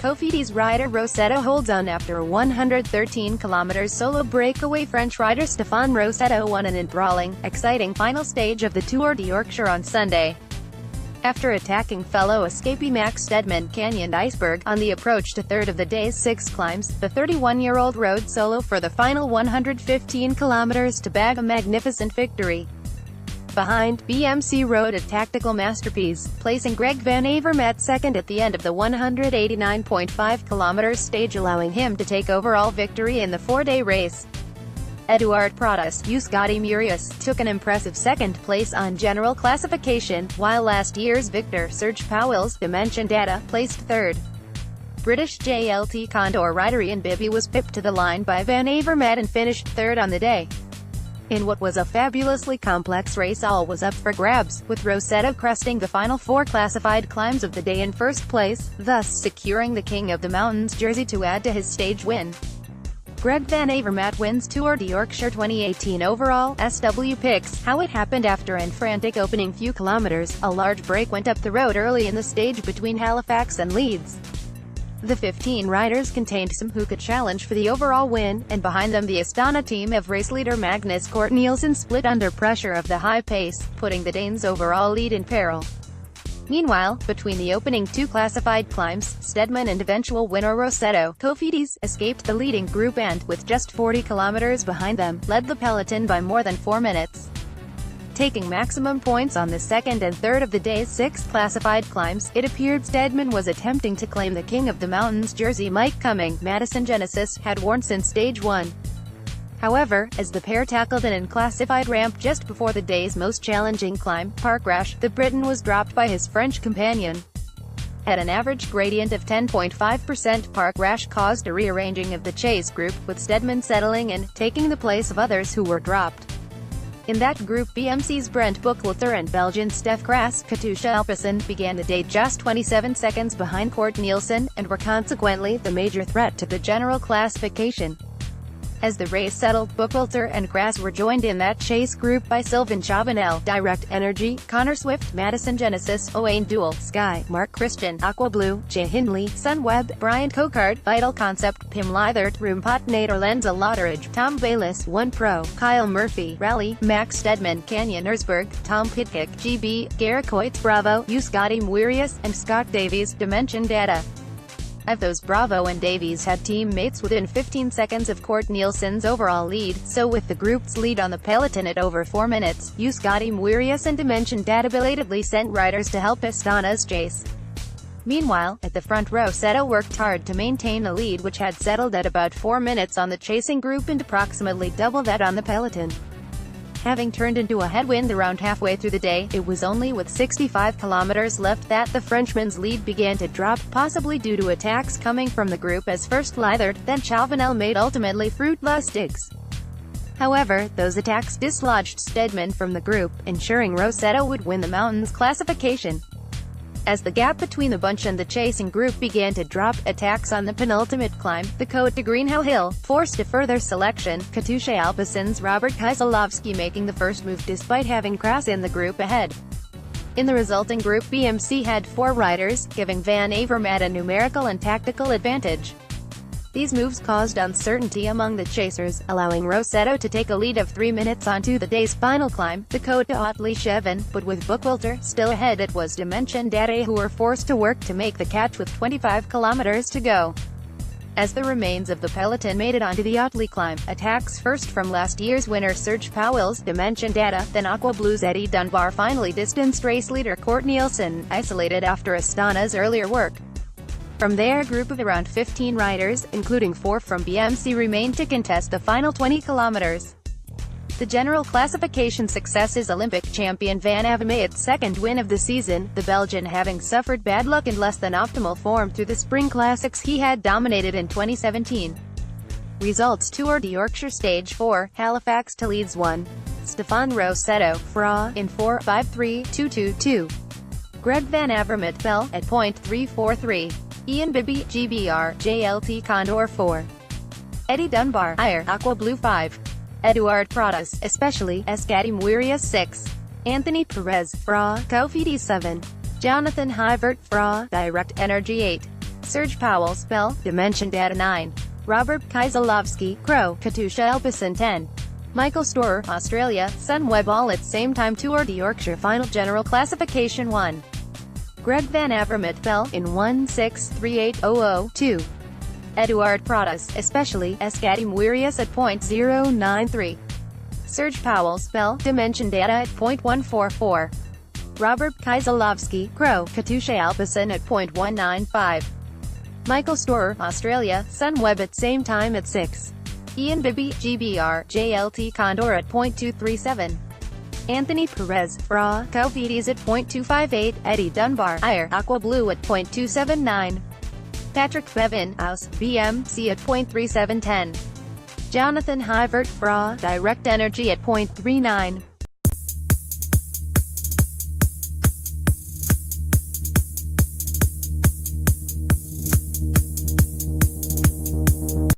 Cofidis rider Rossetto holds on after a 113 km solo breakaway. French rider Stephane Rossetto won an enthralling, exciting final stage of the Tour de Yorkshire on Sunday, after attacking fellow escapee Max Steadman Canyon-Eisberg on the approach to third of the day's 6 climbs. The 31-year-old rode solo for the final 115 kilometers to bag a magnificent victory. Behind, BMC rode a tactical masterpiece, placing Greg Van Avermaet second at the end of the 189.5 km stage, allowing him to take overall victory in the 4-day race. Eduard Pradas, Euskadi Murius, took an impressive second place on general classification, while last year's victor Serge Powell's Dimension Data placed third. British JLT Condor rider Ian Bibby was pipped to the line by Van Avermaet and finished third on the day. In what was a fabulously complex race, all was up for grabs, with Rossetto cresting the final 4 classified climbs of the day in first place, thus securing the King of the Mountains jersey to add to his stage win. Greg Van Avermaet wins Tour de Yorkshire 2018 overall. SW picks how it happened. After an frantic opening few kilometers, a large break went up the road early in the stage between Halifax and Leeds. The 15 riders contained some who could challenge for the overall win, and behind them the Astana team of race leader Magnus Cort Nielsen split under pressure of the high pace, putting the Danes' overall lead in peril. Meanwhile, between the opening 2 classified climbs, Steadman and eventual winner Rossetto, Cofidis, escaped the leading group and, with just 40 kilometers behind them, led the peloton by more than 4 minutes. Taking maximum points on the second and third of the day's 6 classified climbs, it appeared Steadman was attempting to claim the King of the Mountains jersey Mike Cumming, Madison Genesis, had worn since stage 1. However, as the pair tackled an unclassified ramp just before the day's most challenging climb, Parkrash, the Briton was dropped by his French companion. At an average gradient of 10.5%, Parkrash caused a rearranging of the chase group, with Steadman settling in, taking the place of others who were dropped. In that group, BMC's Brent Buchwalter and Belgian Stef Kras, Katusha Alpecin, began the day just 27 seconds behind Cort Nielsen, and were consequently the major threat to the general classification. As the race settled, Buchwalter and Kras were joined in that chase group by Sylvain Chavanel, Direct Energy, Connor Swift, Madison Genesis, Owain Duel, Sky, Mark Christian, Aqua Blue, Jay Hindley, Sunweb, Brian Cocard, Vital Concept, Pim Lythert, Roompot Nader, Lenza Lotteridge, Tom Bayliss, One Pro, Kyle Murphy, Rally, Max Steadman, Canyon-Eisberg, Tom Pitcock, GB, Garricoit, Bravo, Euskadi Murius, and Scott Davies, Dimension Data. Of those, Bravo and Davies had teammates within 15 seconds of Cort Nielsen's overall lead, so with the group's lead on the peloton at over 4 minutes, Euskadi Murius and Dimension Data belatedly sent riders to help Astana's chase. Meanwhile, at the front, Rossetto worked hard to maintain a lead which had settled at about 4 minutes on the chasing group and approximately double that on the peloton. Having turned into a headwind around halfway through the day, it was only with 65 kilometers left that the Frenchman's lead began to drop, possibly due to attacks coming from the group as first Lythert, then Chavanel made ultimately fruitless digs. However, those attacks dislodged Steadman from the group, ensuring Rossetto would win the mountain's classification. As the gap between the bunch and the chasing group began to drop, attacks on the penultimate climb, the Côte de Greenhill Hill, forced a further selection, Katusha Alpecin's Robert Kieselowski making the first move despite having Kras in the group ahead. In the resulting group, BMC had 4 riders, giving Van Avermaet a numerical and tactical advantage. These moves caused uncertainty among the chasers, allowing Rossetto to take a lead of 3 minutes onto the day's final climb, the Côte d'Hautly-Cheven, but with Buchwalter still ahead, it was Dimension Data who were forced to work to make the catch with 25 kilometers to go. As the remains of the peloton made it onto the Hautly climb, attacks first from last year's winner Serge Powell's Dimension Data, then Aqua Blue's Eddie Dunbar finally distanced race leader Cort Nielsen, isolated after Astana's earlier work. From there, a group of around 15 riders, including 4 from BMC, remained to contest the final 20 kilometers. The general classification success is Olympic champion Van Avermaet's second win of the season, the Belgian having suffered bad luck and less than optimal form through the spring classics he had dominated in 2017. Results: Tour de Yorkshire Stage 4, Halifax to Leeds 1. Stephane Rossetto, Fra, in 4:53.222. Greg Van Avermaet fell, at .343. Ian Bibby, GBR, JLT Condor 4. Eddie Dunbar, Higher, Aqua Blue 5. Eduard Pradas, especially, Euskadi Murius 6. Anthony Perez, Fra, Cofidis 7. Jonathan Hyvert, Fra, Direct Energy 8. Serge Powell, Spell, Dimension Data 9. Robert Kieselowski, Crow, Katusha Elpison 10. Michael Storer, Australia, Sunweb all at same time Tour de Yorkshire Final General Classification 1. Greg Van Avermaet fell in 1.638.002. Eduard Pradas, especially, Escapee Muirius at .093. Serge Powell, Spell, Dimension Data at .144. Robert Kieselowski, Crow, Katusha Elpison at .195. Michael Storer, Australia, Sunweb at same time at 6. Ian Bibby, GBR, JLT Condor at .237. Anthony Perez, Bra, Cofidis at .258, Eddie Dunbar, Air, Aqua Blue at .279. Patrick Bevan, Aus, BMC at .3710. Jonathan Hyvert, Bra, Direct Energy at .39.